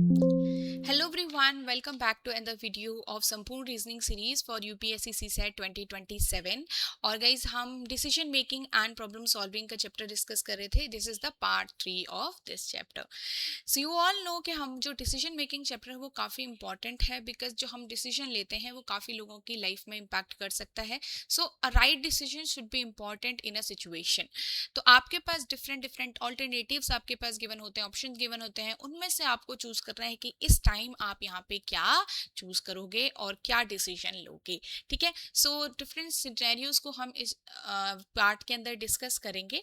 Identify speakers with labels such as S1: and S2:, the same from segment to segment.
S1: Hello everyone, welcome back to another video of संपूर्ण reasoning series for UPSC CSAT 2027। और guys हम decision making and problem solving का chapter discuss कर रहे थे। This is the part 3 of this chapter. So you all know कि हम जो डिसीजन मेकिंग चैप्टर है वो काफ़ी इंपॉर्टेंट है, बिकॉज जो हम डिसीजन लेते हैं वो काफ़ी लोगों की लाइफ में इम्पैक्ट कर सकता है। So a right decision should be important in a situation. तो आपके पास डिफरेंट डिफरेंट ऑल्टरनेटिव्स आपके पास गिवन होते हैं, ऑप्शन गिवन होते हैं, उनमें से आपको चूज करना है कि इस टाइम आप यहाँ पे क्या चूज करोगे और क्या डिसीजन लोगे। ठीक है, सो डिफरेंट सिनेरियोज को हम इस पार्ट के अंदर डिस्कस करेंगे।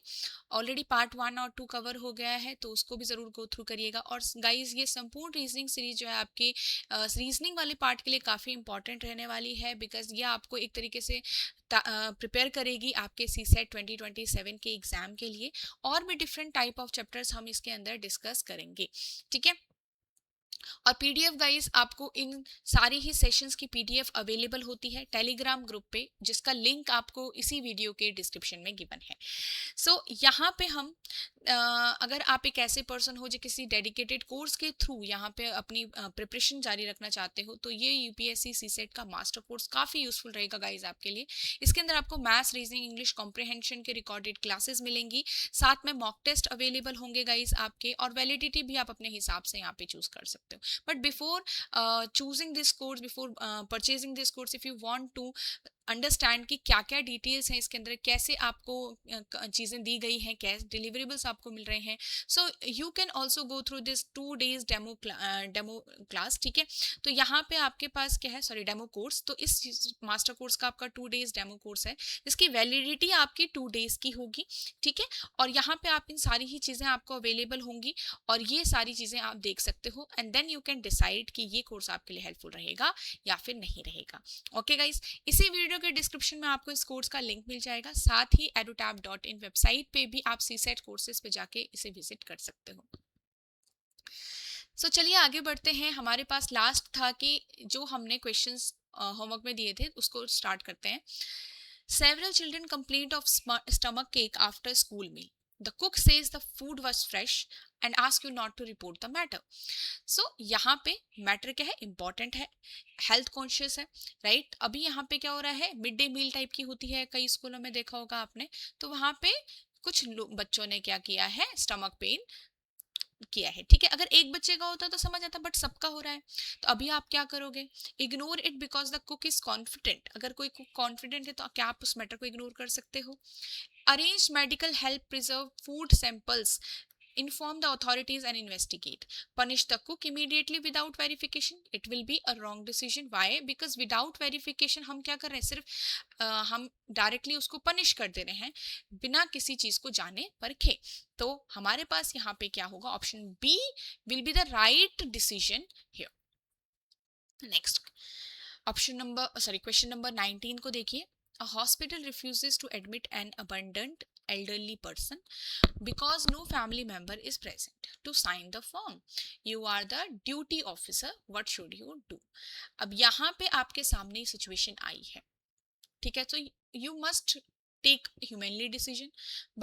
S1: ऑलरेडी पार्ट 1 और 2 कवर हो गया है, तो उसको भी जरूर गो थ्रू करिएगा। और गाइज ये संपूर्ण रीजनिंग सीरीज जो है आपकी रीजनिंग वाले पार्ट के लिए काफ़ी इंपॉर्टेंट रहने वाली है, बिकॉज ये आपको एक तरीके से प्रिपेयर करेगी आपके सीसेट 2027 के एग्जाम के लिए। और भी डिफरेंट टाइप ऑफ चैप्टर्स हम इसके अंदर डिस्कस करेंगे। ठीक है, और पीडीएफ गाइस आपको इन सारी ही सेशंस की पीडीएफ अवेलेबल होती है टेलीग्राम ग्रुप पे, जिसका लिंक आपको इसी वीडियो के डिस्क्रिप्शन में गिवन है। सो यहाँ पे हम अगर आप एक ऐसे पर्सन हो जो किसी डेडिकेटेड कोर्स के थ्रू यहाँ पे अपनी प्रिपरेशन जारी रखना चाहते हो, तो ये यूपीएससी सीसेट का मास्टर कोर्स काफ़ी यूजफुल रहेगा गाइज आपके लिए। इसके अंदर आपको मैथ्स, रीजनिंग, इंग्लिश कॉम्प्रिहेंशन के रिकॉर्डेड क्लासेस मिलेंगी, साथ में मॉक टेस्ट अवेलेबल होंगे गाइज आपके, और वैलिडिटी भी आप अपने हिसाब से यहाँ पे चूज कर सकते हो। But before choosing this course, before purchasing this course, if you want to understand कि क्या क्या डिटेल्स हैं इसके अंदर, कैसे आपको चीज़ें दी गई हैं, कैसे डिलीवरेबल्स आपको मिल रहे हैं, so you can also go through this 2 days demo class. ठीक है, तो यहाँ पे आपके पास क्या है, सॉरी डेमो कोर्स। तो इस मास्टर कोर्स का आपका 2 days डेमो कोर्स है, जिसकी वैलिडिटी आपकी 2 days की होगी। ठीक है, और यहाँ पे आप इन सारी ही चीज़ें आपको अवेलेबल होंगी, और ये सारी चीज़ें आप देख सकते हो, and then you can decide कि ये कोर्स आपके लिए हेल्पफुल रहेगा या फिर नहीं रहेगा। ओके गाइज, इसी वीडियो के डिस्क्रिप्शन में आपको इस कोर्स का लिंक मिल जाएगा, साथ ही edutab.in वेबसाइट पे भी आप सीसेट कोर्सेज पे जाके इसे विजिट कर सकते हो। चलिए आगे बढ़ते हैं। हमारे पास लास्ट था कि जो हमने क्वेश्चंस होमवर्क में दिए थे उसको स्टार्ट करते हैं। Several children complained of stomach ache after school meal. The cook says the food was fresh and asks you not to report the matter. So यहाँ पे मैटर क्या है, इंपॉर्टेंट है, हेल्थ कॉन्शियस है, राइट। अभी यहाँ पे क्या हो रहा है, मिड डे मील टाइप की होती है, कई स्कूलों में देखा होगा आपने। तो वहाँ पे कुछ बच्चों ने क्या किया है, स्टमक पेन किया है। ठीक है, अगर एक बच्चे का होता तो समझ आता, बट सबका हो रहा है। तो अभी आप क्या करोगे, ignore it because the cook is confident. अगर कोई कुक कॉन्फिडेंट है तो क्या आप उस मैटर को इग्नोर कर सकते हो। Arrange medical help, preserve food samples, inform the authorities and investigate. Punish the cook immediately without verification. It will be a wrong decision. Why? Because without verification हम क्या कर रहे हैं, सिर्फ हम डायरेक्टली उसको पनिश कर दे रहे हैं बिना किसी चीज को जाने परखे। तो हमारे पास यहाँ पे क्या होगा, option B will be the right decision here. Next option number, sorry question number 19 को देखिए। A hospital refuses to admit an abandoned elderly person because no family member is present to sign the form. You are the duty officer. What should you do? अब यहाँ पे आपके सामने situation आई है, ठीक है, तो you must take humanly decision,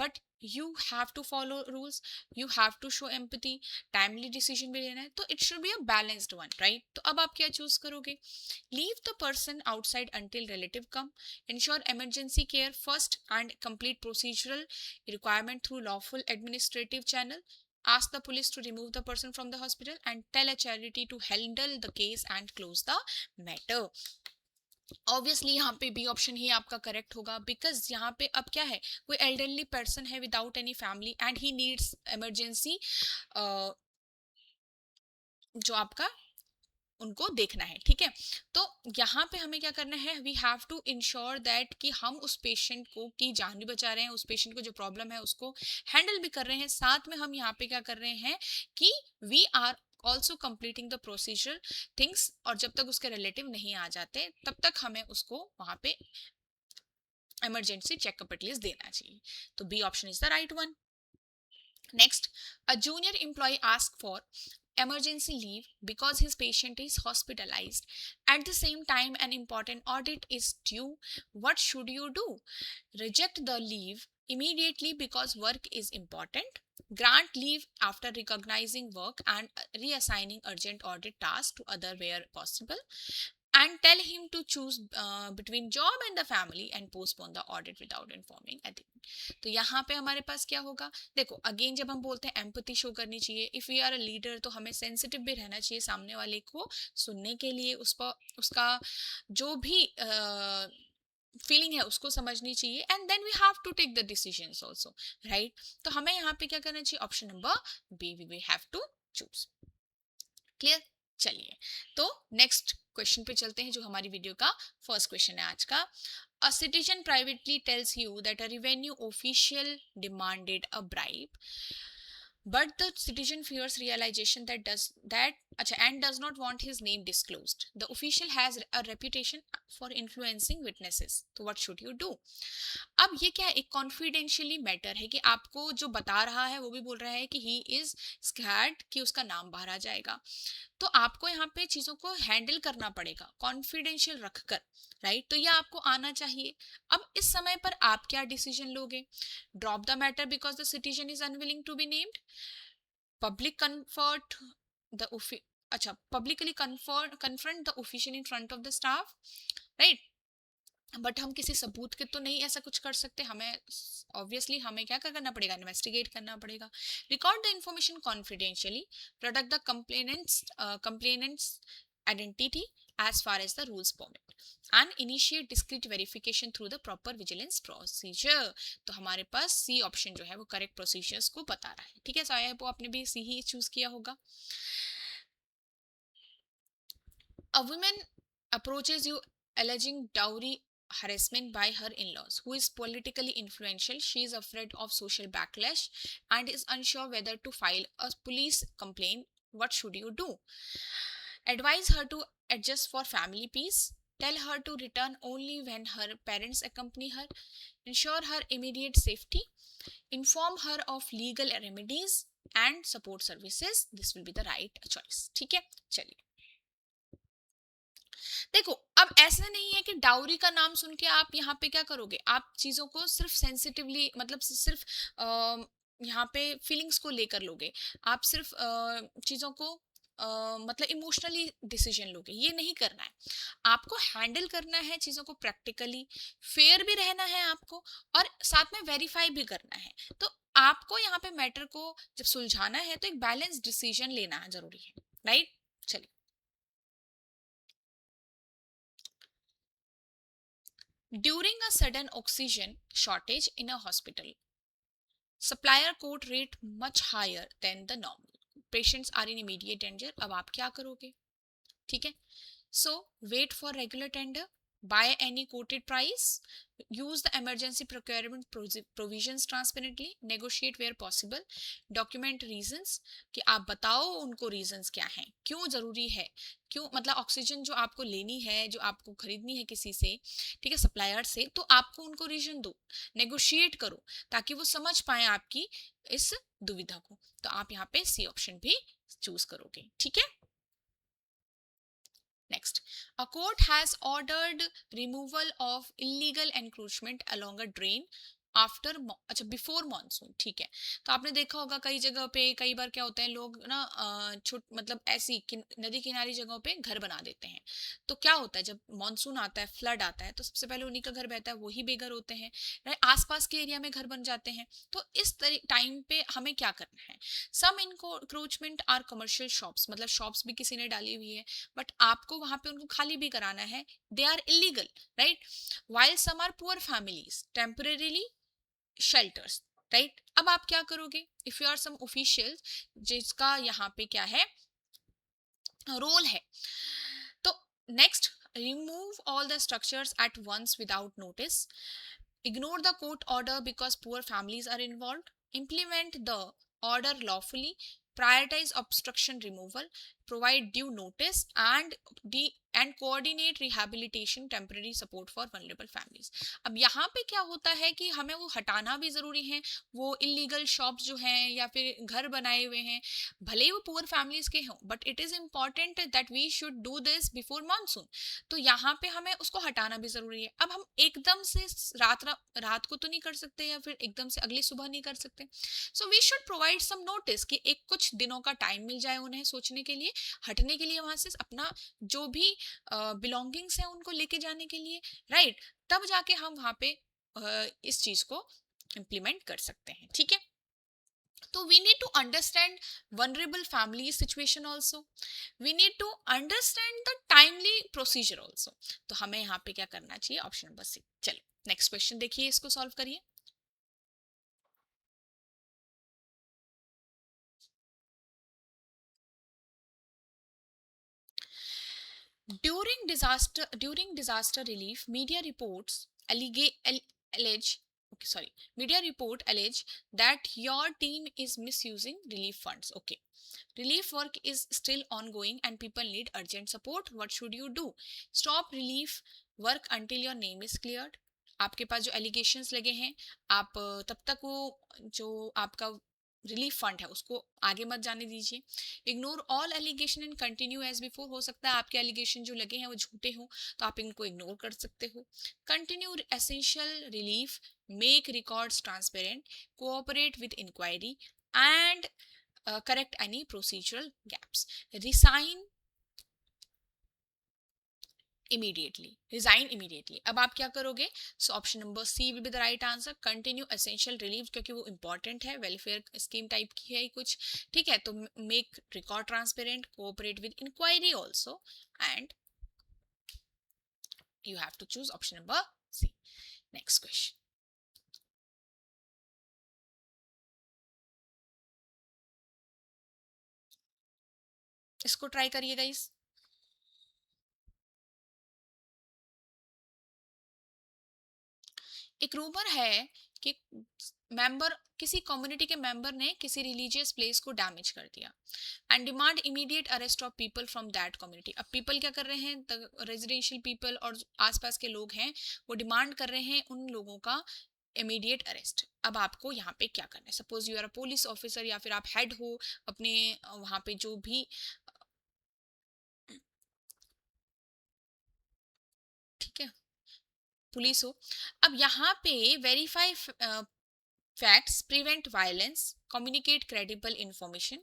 S1: but you have to follow rules, you have to show empathy, timely decision भी लेना है, तो it should be a balanced one, right? तो अब आप क्या चूज करोगे, leave the person outside until relative come, ensure emergency care first and complete procedural requirement through lawful administrative channel, ask the police to remove the person from the hospital, and tell a charity to handle the case and close the matter। Obviously यहाँ पे B option ही आपका correct होगा, because यहाँ पे अब क्या है, कोई एल्डरली पर्सन है without any family and he needs emergency, जो आपका उनको देखना है। ठीक है, तो यहाँ पे हमें क्या करना है, we have to ensure that कि हम उस पेशेंट को की जान भी बचा रहे हैं, उस पेशेंट को जो प्रॉब्लम है उसको हैंडल भी कर रहे हैं, साथ में हम यहाँ पे क्या कर रहे हैं कि we are also completing the procedure things. और जब तक उसके रिलेटिव नहीं आ जाते तब तक हमें उसको वहां पे इमरजेंसी चेकअप एटलीस्ट देना चाहिए। तो B option is the right one. Next, a junior employee asked for emergency leave because his patient is hospitalized. At the same time, an important audit is due. What should you do? Reject the leave immediately because work is important. grant leave after recognizing work and reassigning urgent audit tasks to other where possible, and tell him to choose between job and the family and postpone the audit without informing ethics. तो यहाँ पे हमारे पास क्या होगा, देखो again जब हम बोलते हैं एम्पैथी शो करनी चाहिए, if we are a leader तो हमें सेंसिटिव भी रहना चाहिए सामने वाले को सुनने के लिए, उसका जो भी फीलिंग है उसको समझनी चाहिए, and then we have to take the decisions also, right. तो हमें यहाँ पे क्या करना चाहिए, option number B we have to choose. Clear. चलिए तो नेक्स्ट क्वेश्चन पे चलते हैं, जो हमारी वीडियो का फर्स्ट क्वेश्चन है आज का। A citizen privately tells you that a revenue official demanded a bribe, but the citizen fears realization and does not want his name disclosed. The official has a reputation for influencing witnesses, so what should you do? अब ये क्या है, एक confidentiality matter है कि आपको जो बता रहा है वो भी बोल रहा है कि ही इज स्कैर्ड कि उसका नाम बाहर आ जाएगा, तो आपको यहाँ पे चीजों को हैंडल करना पड़ेगा कॉन्फिडेंशियल रखकर, राइट। तो ये आपको आना चाहिए। अब इस समय पर आप क्या डिसीजन लोगे, drop the matter because the citizen is unwilling to be named, public confront the अच्छा publicly confront the official in front of the staff, right. But हम किसी सबूत के तो नहीं ऐसा कुछ कर सकते, हमें ऑब्वियसली हमें क्या करना पड़ेगा, इन्वेस्टिगेट करना पड़ेगा। Record the information confidentiality, protect the complainants identity as far as the rules permit, and initiate discrete verification through the proper vigilance procedure। तो हमारे पास सी ऑप्शन जो है वो करेक्ट प्रोसीजर्स को बता रहा है, ठीक है। सो आई होप आपने भी सी ही चूज किया होगा। A woman approaches you alleging dowry harassment by her in-laws, who is politically influential. She is afraid of social backlash and is unsure whether to file a police complaint. What should you do? Advise her to adjust for family peace. Tell her to return only when her parents accompany her. Ensure her immediate safety. Inform her of legal remedies and support services. This will be the right choice. ठीक है, चलिए देखो, अब ऐसा नहीं है कि dowry का नाम सुन के आप यहाँ पे क्या करोगे, आप चीजों को सिर्फ सेंसिटिवली मतलब सिर्फ यहाँ पे फीलिंग्स को लेकर लोगे, आप सिर्फ चीजों को मतलब इमोशनली डिसीजन लोगे, ये नहीं करना है। आपको हैंडल करना है चीजों को प्रैक्टिकली, फेयर भी रहना है आपको, और साथ में वेरीफाई भी करना है। तो आपको यहाँ पे मैटर को जब सुलझाना है तो एक बैलेंस डिसीजन लेना जरूरी है, राइट। चलिए, during a sudden oxygen shortage in a hospital, supplier quote rate much higher than the normal. Patients are in immediate danger. अब आप क्या करोगे, ठीक है। So wait for regular tender, buy any quoted price, use the emergency procurement provisions transparently, negotiate where possible, document reasons कि आप बताओ उनको reasons क्या हैं, क्यों जरूरी है, क्यों मतलब ऑक्सीजन जो आपको लेनी है, जो आपको खरीदनी है किसी से, ठीक है, सप्लायर से, तो आपको उनको रीजन दो, नेगोशिएट करो ताकि वो समझ पाए आपकी इस दुविधा को। तो आप यहाँ पे सी ऑप्शन भी चूज करोगे, ठीक है। Next, a court has ordered removal of illegal encroachment along a drain after अच्छा बिफोर मानसून, ठीक है। तो आपने देखा होगा कई जगह पे कई बार क्या होता है, लोग ना मतलब ऐसी नदी किनारी जगहों पे घर बना देते हैं। तो क्या होता है, जब मानसून आता है, फ्लड आता है, तो सबसे पहले उन्हीं का घर बहता है, वही बेघर होते हैं, आसपास के एरिया में घर बन जाते हैं। तो इस टाइम पे हमें क्या करना है, सम इनक्रोचमेंट आर कमर्शियल शॉप्स, मतलब शॉप्स भी किसी ने डाली हुई है, बट आपको वहां पे उनको खाली भी कराना है, they are illegal, right. While some are poor families temporarily shelters, right. अब आप क्या करोगे, if you are some official जिसका यहाँ पे क्या है रोल है, तो next, remove all the structures at once without notice, ignore the court order because poor families are involved, implement the order lawfully, prioritize obstruction removal, provide due notice and coordinate rehabilitation temporary support for vulnerable families. अब यहाँ पे क्या होता है कि हमें वो हटाना भी जरूरी है, वो इलीगल शॉप्स जो हैं या फिर घर बनाए हुए हैं, भले ही वो पुअर फैमिलीज के हों, but it is important that we should do this before monsoon. तो यहाँ पे हमें उसको हटाना भी जरूरी है. अब हम एकदम से रात को तो नहीं कर सकते या फिर एकदम से अगली सुबह नहीं कर सकते. So we should provide some notice कि एक कुछ दिनों का टाइम मिल जाए उन्हें सोचने के लिए, हटने के लिए, वहां से अपना जो भी बिलोंगिंग्स है उनको लेके जाने के लिए, राइट. तब जाके हम वहां पे इस चीज को इम्प्लीमेंट कर सकते हैं. ठीक है. तो we need to understand vulnerable family situation also. We need to understand the timely procedure also. तो हमें यहाँ पे क्या करना चाहिए? Option number C. चलो नेक्स्ट क्वेश्चन देखिए, इसको सॉल्व करिए. During disaster relief, media reports allege okay, sorry, media report allege that your team is misusing relief funds. Okay. Relief work is still ongoing and people need urgent support. What should you do? Stop relief work until your name is cleared. आपके पास जो allegations लगे हैं, आप तब तक वो जो आपका रिलीफ फंड है उसको आगे मत जाने दीजिए. Ignore all allegation and continue as before. हो सकता है आपके एलिगेशन जो लगे हैं वो झूठे हों, तो आप इनको इग्नोर कर सकते हो. Continue essential relief, make records transparent, cooperate with inquiry and correct any procedural gaps. Resign immediately. अब आप क्या करोगे? So option number C will be the right answer. Continue essential relief, क्योंकि वो इंपॉर्टेंट है, वेलफेयर स्कीम टाइप की है कुछ. ठीक है. तो make record transparent, cooperate with inquiry also, and you have to choose option number C. Next question. इसको ट्राई करिएगा. इस एक रूमर है कि किसी कम्युनिटी के मेंबर ने किसी रिलीजियस प्लेस को डैमेज कर दिया and demand immediate arrest of people from that community. अब पीपल क्या कर रहे हैं? रेजिडेंशियल पीपल और आसपास के लोग हैं, वो डिमांड कर रहे हैं उन लोगों का इमीडिएट अरेस्ट. अब आपको यहाँ पे क्या करना है? Suppose you are a police officer या फिर आप हेड हो अपने वहां पे जो भी, ठीक है, पुलिस हो. अब यहाँ पे verify facts, prevent violence, communicate credible information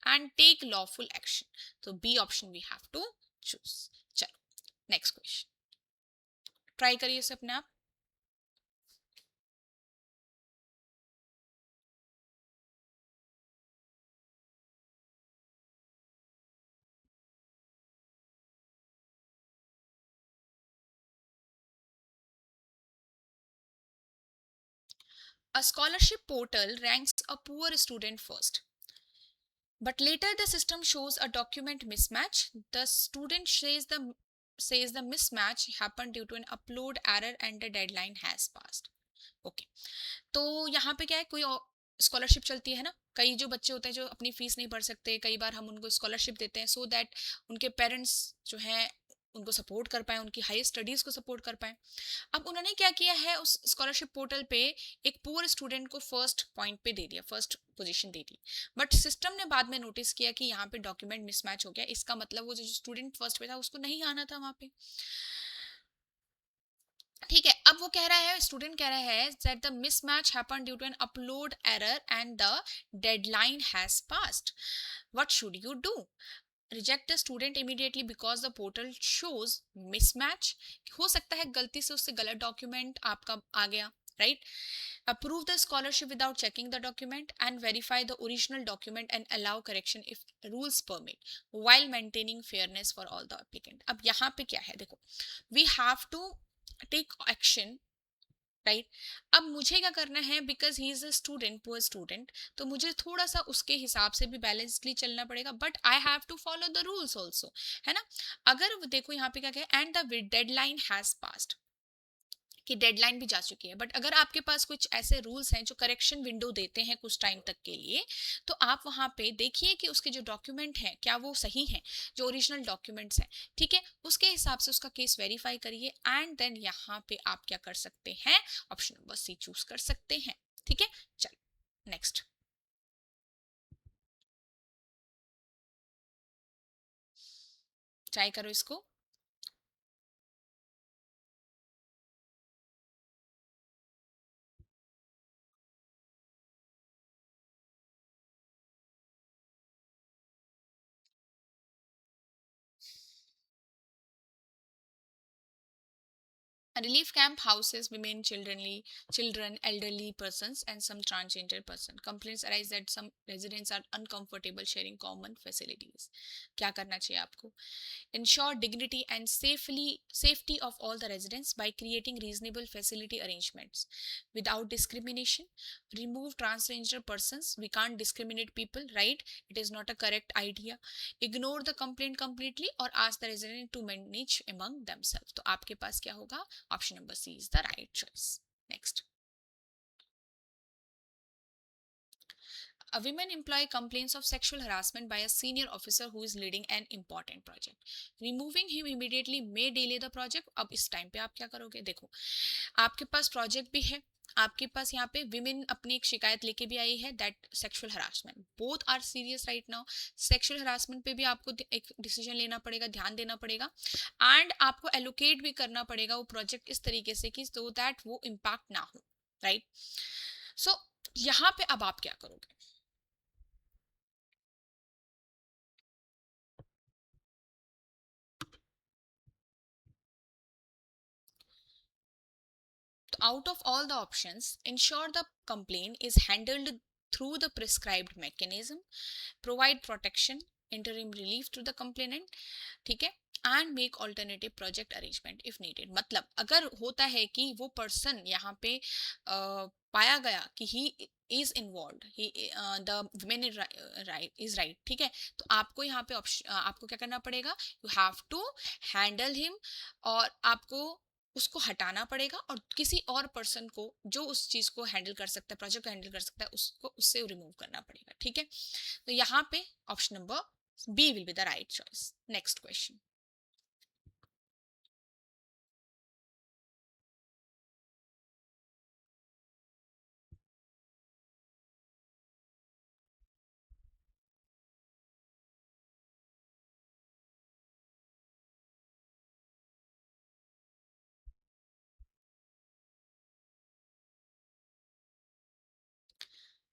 S1: and take lawful action. So B option we have to choose. चलो next question. ट्राई करिए इसे अपने आप. A scholarship portal ranks a poor student first, but later the system shows a document mismatch. The student says the mismatch happened due to an upload error and the deadline has passed. Okay. तो यहाँ पे क्या है, कोई scholarship चलती है ना, कई जो बच्चे होते हैं जो अपनी फीस नहीं भर सकते, कई बार हम उनको स्कॉलरशिप देते हैं सो दैट उनके पेरेंट्स जो हैं उनको सपोर्ट कर पाए, उनकी हाई स्टडीज को सपोर्ट कर पाए. अब उन्होंने क्या किया है, उस स्कॉलरशिप पोर्टल पे एक पुअर स्टूडेंट को फर्स्ट पॉइंट पे दे दिया, first position they the. But system ने बाद में नोटिस किया कि यहाँ पे डॉक्यूमेंट मिसमैच हो गया. इसका मतलब वो जो स्टूडेंट फर्स्ट पे था उसको नहीं आना था वहां पे. ठीक है. अब वो कह रहा है, स्टूडेंट कह रहा है that the mismatch happened due to an upload error and the deadline has passed. What should you do? Reject the student immediately because the portal shows mismatch. हो सकता है गलती से उससे गलत डॉक्यूमेंट आपका आ गया, right? Approve the scholarship without checking the document and verify the original document and allow correction if rules permit while maintaining fairness for all the applicant. अब यहाँ पे क्या है, देखो, we have to take action, right. अब मुझे क्या करना है, because he is a student, poor student, तो मुझे थोड़ा सा उसके हिसाब से भी बैलेंसली चलना पड़ेगा, but I have to follow the rules also, है ना. अगर देखो यहाँ पे क्या है, and the deadline has passed, कि डेडलाइन भी जा चुकी है, बट अगर आपके पास कुछ ऐसे रूल्स हैं जो करेक्शन विंडो देते हैं कुछ टाइम तक के लिए, तो आप वहां पे देखिए कि उसके जो डॉक्यूमेंट हैं क्या वो सही हैं, जो ओरिजिनल डॉक्यूमेंट्स हैं, ठीक है, उसके हिसाब से उसका केस वेरीफाई करिए, एंड देन यहाँ पे आप क्या कर सकते हैं, ऑप्शन नंबर सी चूज कर सकते हैं। ठीक है, चलो नेक्स्ट, ट्राई करो इसको। A relief camp houses women, children, elderly persons, and some transgender person. Complaints arise that some residents are uncomfortable sharing common facilities. क्या करना चाहिए आपको? Ensure dignity and safety of all the residents by creating reasonable facility arrangements without discrimination. Remove transgender persons. We can't discriminate people, right? It is not a correct idea. Ignore the complaint completely or ask the resident to manage among themselves. तो आपके पास क्या होगा? Option number C is the right choice. Next. A women employee complains of sexual harassment by a senior officer who is leading an important project. Removing him immediately may delay the project. अब इस time पे आप क्या करोगे? देखो, आपके पास project भी है, आपके पास यहाँ पे विमेन अपनी एक शिकायत लेके भी आई है that sexual harassment, both are serious right now. Sexual harassment पे भी आपको एक डिसीजन लेना पड़ेगा, ध्यान देना पड़ेगा, एंड आपको एलोकेट भी करना पड़ेगा वो प्रोजेक्ट इस तरीके से कि सो दैट वो इम्पैक्ट ना हो, राइट। सो यहाँ पे अब आप क्या करोगे? Out of all the options, ensure the complaint is handled through the prescribed mechanism, provide protection, interim relief to the complainant, ठीक है, and make alternative project arrangement if needed. मतलब अगर होता है कि वो पर्सन यहाँ पे पाया गया कि he is involve, he the women is right, ठीक है, तो आपको यहाँ पे ऑप्शन आपको क्या करना पड़ेगा, you have to handle him, और आपको उसको हटाना पड़ेगा और किसी और पर्सन को जो उस चीज को हैंडल कर सकता है, प्रोजेक्ट को हैंडल कर सकता है, उसको उससे रिमूव करना पड़ेगा। ठीक है, तो यहाँ पे option number B will be the right choice. Next question.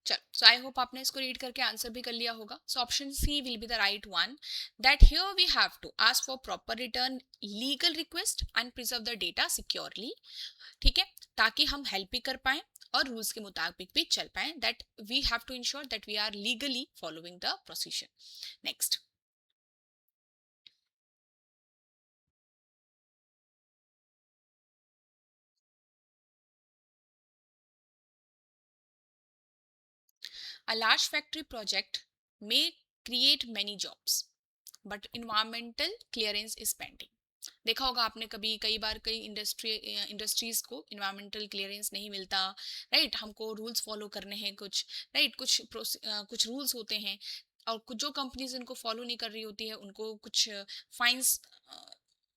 S1: चलो, सो आई होप आपने इसको रीड करके आंसर भी कर लिया होगा। So option C will be the right one, that here we have to ask for proper return legal request and preserve the data securely, ठीक है, ताकि हम हेल्प भी कर पाए और रूल्स के मुताबिक भी चल पाए, that we have to ensure that we are legally following the procedure. Next. A large factory project may create many jobs, but environmental clearance is pending. देखा होगा आपने कभी, कई बार कई इंडस्ट्रीज को इन्वायरमेंटल क्लियरेंस नहीं मिलता, राइट, हमको रूल्स फॉलो करने हैं कुछ, राइट, कुछ रूल्स होते हैं, और कुछ जो कंपनीज इनको फॉलो नहीं कर रही होती है उनको कुछ फाइन्स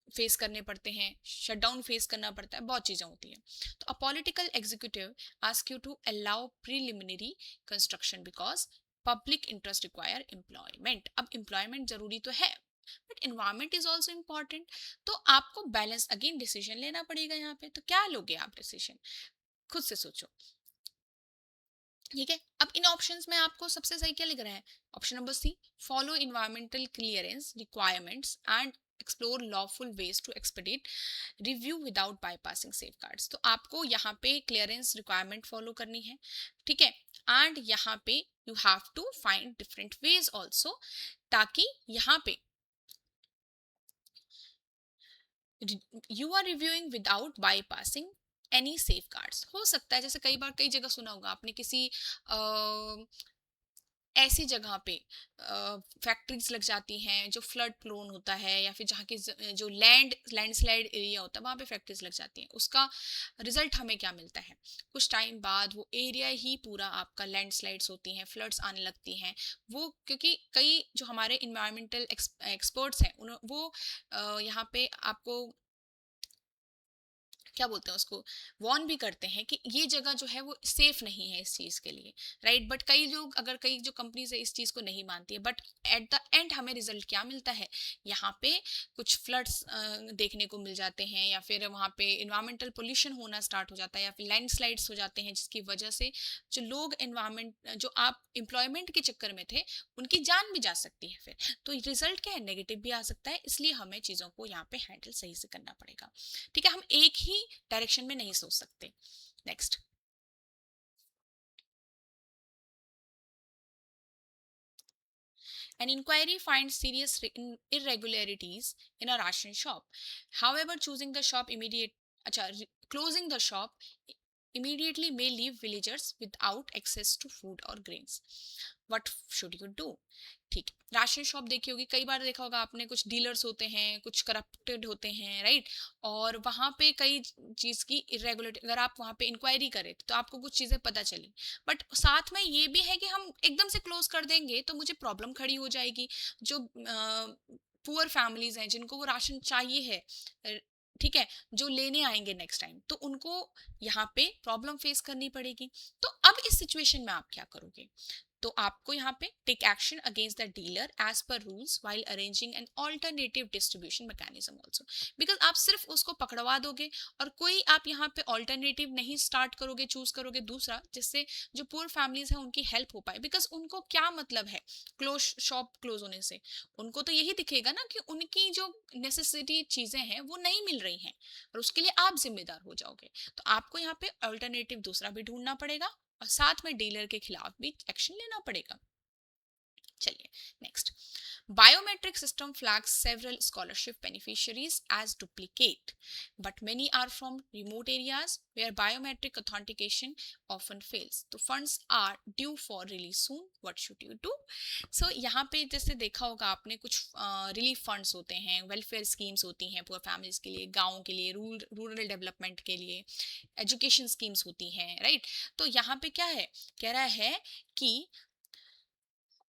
S1: फेस करने पड़ते हैं, शटडाउन फेस करना पड़ता है, बहुत चीज़ें होती हैं। तो a political executive ask you to allow preliminary construction because public interest require employment. अब एम्प्लॉयमेंट जरूरी तो है, but environment is also important, तो आपको बैलेंस अगेन डिसीजन लेना पड़ेगा यहाँ पे। तो क्या लोगे आप डिसीजन, खुद से सोचो। ठीक है, अब इन ऑप्शंस में आपको सबसे सही क्या लग रहा है? Option number C, follow environmental clearance requirements and explore lawful ways to expedite review without bypassing safeguards. तो आपको यहाँ पे क्लियरेंस रिक्वायरमेंट फॉलो करनी है, ठीक है, एंड यहाँ पे you have to find different ways also, ताकि यहाँ पे you are reviewing without bypassing any safeguards. हो सकता है जैसे कई बार कई जगह सुना होगा आपने, किसी ऐसी जगह पे फैक्ट्रीज लग जाती हैं जो फ्लड प्रोन होता है, या फिर जहाँ की जो लैंडस्लाइड एरिया होता है वहाँ पे फैक्ट्रीज लग जाती हैं, उसका रिजल्ट हमें क्या मिलता है? कुछ टाइम बाद वो एरिया ही पूरा आपका लैंडस्लाइड्स होती हैं, फ्लड्स आने लगती हैं। वो क्योंकि कई जो हमारे इन्वायरमेंटल एक्सपर्ट्स हैं वो यहाँ पे आपको क्या बोलते हैं उसको, वार्न भी करते हैं कि ये जगह जो है वो सेफ नहीं है इस चीज के लिए, राइट। बट कई लोग, अगर कई जो कंपनीज है इस चीज को नहीं मानती है, बट एट द एंड हमें रिजल्ट क्या मिलता है? यहाँ पे कुछ फ्लड्स देखने को मिल जाते हैं, या फिर वहाँ पे इन्वायरमेंटल पोल्यूशन होना स्टार्ट हो जाता है, या फिर लैंडस्लाइड्स हो जाते हैं, जिसकी वजह से जो लोग एनवायरमेंट, जो आप एम्प्लॉयमेंट के चक्कर में थे, उनकी जान भी जा सकती है फिर। तो रिजल्ट क्या है? नेगेटिव भी आ सकता है, इसलिए हमें चीज़ों को यहाँ पे हैंडल सही से करना पड़ेगा। ठीक है, हम एक ही डायरेक्शन में नहीं सोच सकते। Next, an inquiry finds serious irregularities in a ration shop. However, choosing the shop immediate, closing the shop immediately may leave villagers without access to food or grains. What should you do? ठीक है, ration shop देखी होगी, कई बार देखा होगा आपने, कुछ dealers होते हैं, कुछ करप्टेड होते हैं, राइट। और वहां पे कई चीज की इरेगुलरिटी, अगर आप वहां पे इंक्वायरी करें तो आपको कुछ चीजें पता चली। बट साथ में ये भी है कि हम एकदम से क्लोज कर देंगे तो मुझे प्रॉब्लम खड़ी हो जाएगी। जो पुअर फैमिलीज हैं जिनको वो राशन चाहिए है, ठीक है, जो लेने आएंगे नेक्स्ट टाइम, तो उनको यहाँ पे प्रॉब्लम फेस करनी पड़ेगी। तो अब इस सिचुएशन में आप क्या करोगे? तो आपको यहाँ पे take action against the dealer as per rules while arranging an alternative distribution mechanism also. Because आप सिर्फ उसको पकड़वा दोगे और कोई आप यहाँ पे ऑल्टरनेटिव नहीं स्टार्ट करोगे, चूज करोगे दूसरा, जिससे जो पुअर फैमिलीज हैं उनकी हेल्प हो पाए। बिकॉज उनको क्या मतलब है क्लोज, शॉप क्लोज होने से? उनको तो यही दिखेगा ना कि उनकी जो नेसेसिटी चीजें हैं वो नहीं मिल रही हैं, और उसके लिए आप जिम्मेदार हो जाओगे। तो आपको यहाँ पे अल्टरनेटिव दूसरा भी ढूंढना पड़ेगा, और साथ में डीलर के खिलाफ भी एक्शन लेना पड़ेगा। चलिए, next, biometric system flags several scholarship beneficiaries as duplicate, but many are from remote areas where biometric authentication often fails. तो funds are due for release soon. What should you do? So यहाँ पे जैसे देखा होगा आपने, कुछ relief funds होते हैं, वेलफेयर स्कीम्स होती हैं पुअर फैमिलीज के लिए, गाँव के लिए, रूरल डेवलपमेंट के लिए, एजुकेशन स्कीम्स होती हैं, राइट। तो यहाँ पे क्या है, कह रहा है कि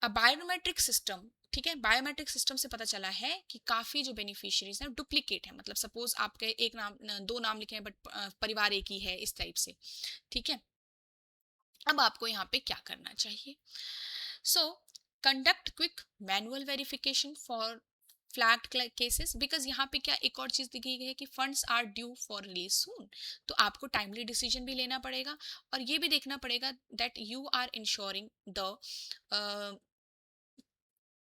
S1: बायोमेट्रिक सिस्टम, ठीक है, बायोमेट्रिक सिस्टम से पता चला है कि काफी जो बेनिफिशियरीज हैं डुप्लीकेट है। मतलब सपोज आपके एक नाम, दो नाम लिखे हैं बट परिवार एक ही है, इस टाइप से, ठीक है। अब आपको यहाँ पे क्या करना चाहिए? So conduct quick manual verification for flagged cases, because यहाँ पे क्या एक और चीज दिखी गई है कि funds are due for release soon. तो आपको टाइमली डिसीजन भी लेना पड़ेगा, और ये भी देखना पड़ेगा that you are ensuring the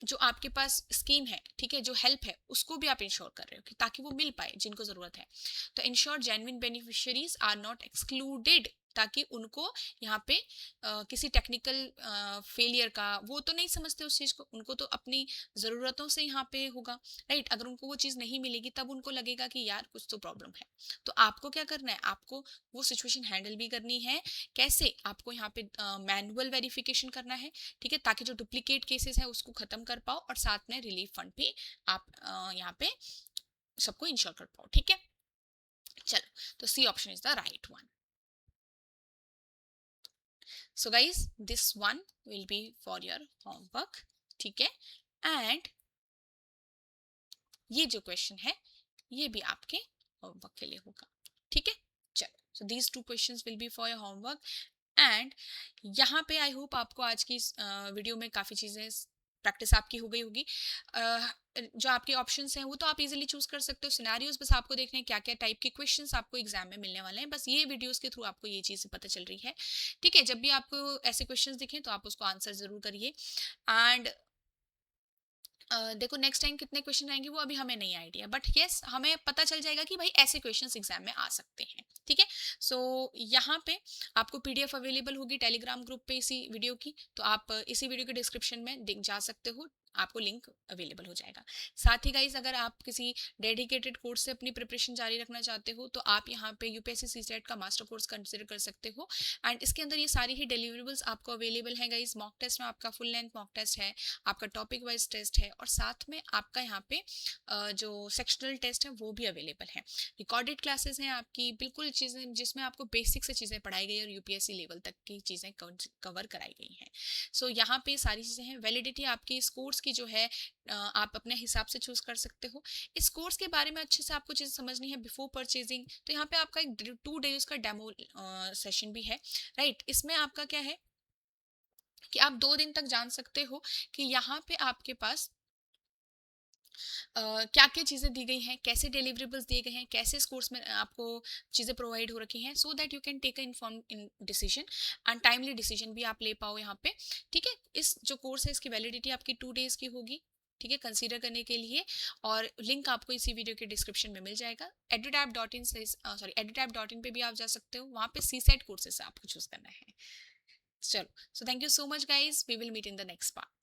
S1: जो आपके पास स्कीम है, ठीक है, जो हेल्प है, उसको भी आप इंश्योर कर रहे हो कि ताकि वो मिल पाए जिनको जरूरत है। तो ensure genuine beneficiaries are not excluded, ताकि उनको यहाँ पे किसी टेक्निकल फेलियर का वो तो नहीं समझते उस चीज को, उनको तो अपनी जरूरतों से यहाँ पे होगा, राइट। अगर उनको वो चीज नहीं मिलेगी तब उनको लगेगा कि यार कुछ तो प्रॉब्लम है। तो आपको क्या करना है, आपको वो सिचुएशन हैंडल भी करनी है। कैसे? आपको यहाँ पे मैनुअल वेरिफिकेशन करना है, ठीक है, ताकि जो डुप्लीकेट केसेस है उसको खत्म कर पाओ, और साथ में रिलीफ फंड भी आप यहाँ पे सबको इंश्योर कर पाओ, ठीक है। चलो, तो C option is the right one. So guys, this one will be for your homework, ठीक है। एंड ये जो क्वेश्चन है ये भी आपके होमवर्क के लिए होगा, ठीक है। चलो, so these two questions will be for your homework. And यहाँ पे आई होप आपको आज की वीडियो में काफ़ी चीज़ें प्रैक्टिस आपकी हो गई होगी। जो आपके ऑप्शंस हैं वो तो आप इजीली चूज कर सकते हो, सिनेरियोज बस आपको देखने हैं क्या क्या टाइप के क्वेश्चंस आपको एग्जाम में मिलने वाले हैं। बस ये वीडियोस के थ्रू आपको ये चीज़ पता चल रही है, ठीक है। जब भी आपको ऐसे क्वेश्चंस दिखें तो आप उसको आंसर जरूर करिए। एंड देखो नेक्स्ट टाइम कितने क्वेश्चन आएंगे वो अभी हमें नहीं आइडिया, बट यस हमें पता चल जाएगा कि भाई ऐसे क्वेश्चंस एग्जाम में आ सकते हैं, ठीक है। सो यहाँ पे आपको पीडीएफ अवेलेबल होगी टेलीग्राम ग्रुप पे इसी वीडियो की, तो आप इसी वीडियो के डिस्क्रिप्शन में जा सकते हो, आपको लिंक अवेलेबल हो जाएगा। साथ ही गाइज अगर आप किसी डेडिकेटेड कोर्स से अपनी प्रिपरेशन जारी रखना चाहते हो तो आप यहाँ पे यूपीएससी सीसेट का मास्टर कोर्स कंसिडर कर सकते हो। एंड इसके अंदर ये सारी ही डिलीवरेबल्स आपको अवेलेबल हैं गाइज। मॉक टेस्ट में आपका फुल लेंथ मॉक टेस्ट है, आपका टॉपिक वाइज टेस्ट है, और साथ में आपका यहाँ पे जो सेक्शनल टेस्ट है वो भी अवेलेबल है। रिकॉर्डेड क्लासेस हैं आपकी, बिल्कुल चीज़ें जिसमें आपको बेसिक से चीज़ें पढ़ाई गई और यूपीएससी लेवल तक की चीज़ें कवर कराई गई हैं। सो यहाँ पे सारी चीज़ें हैं। वैलिडिटी आपकी इस कोर्स की जो है आप अपने हिसाब से चूज कर सकते हो। इस कोर्स के बारे में अच्छे से आपको चीज़ समझनी है बिफोर परचेजिंग, तो यहाँ पे आपका एक 2 डेज का डेमो सेशन भी है, राइट। इसमें आपका क्या है कि आप 2 दिन तक जान सकते हो कि यहाँ पे आपके पास क्या क्या चीज़ें दी गई हैं, कैसे डिलीवरेबल्स दिए गए हैं, कैसे इस कोर्स में आपको चीज़ें प्रोवाइड हो रखी हैं, so that you can take a inform decision and timely decision भी आप ले पाओ यहाँ पे, ठीक है। इस जो कोर्स है इसकी वैलिडिटी आपकी 2 डेज की होगी, ठीक है, कंसीडर करने के लिए। और लिंक आपको इसी वीडियो के डिस्क्रिप्शन में मिल जाएगा। edutap.in से edutap.in पे भी आप जा सकते हो, वहाँ पे सीसेट कोर्सेस आपको चूज करना है। चलो, so thank you so much guys, we will meet in the next part.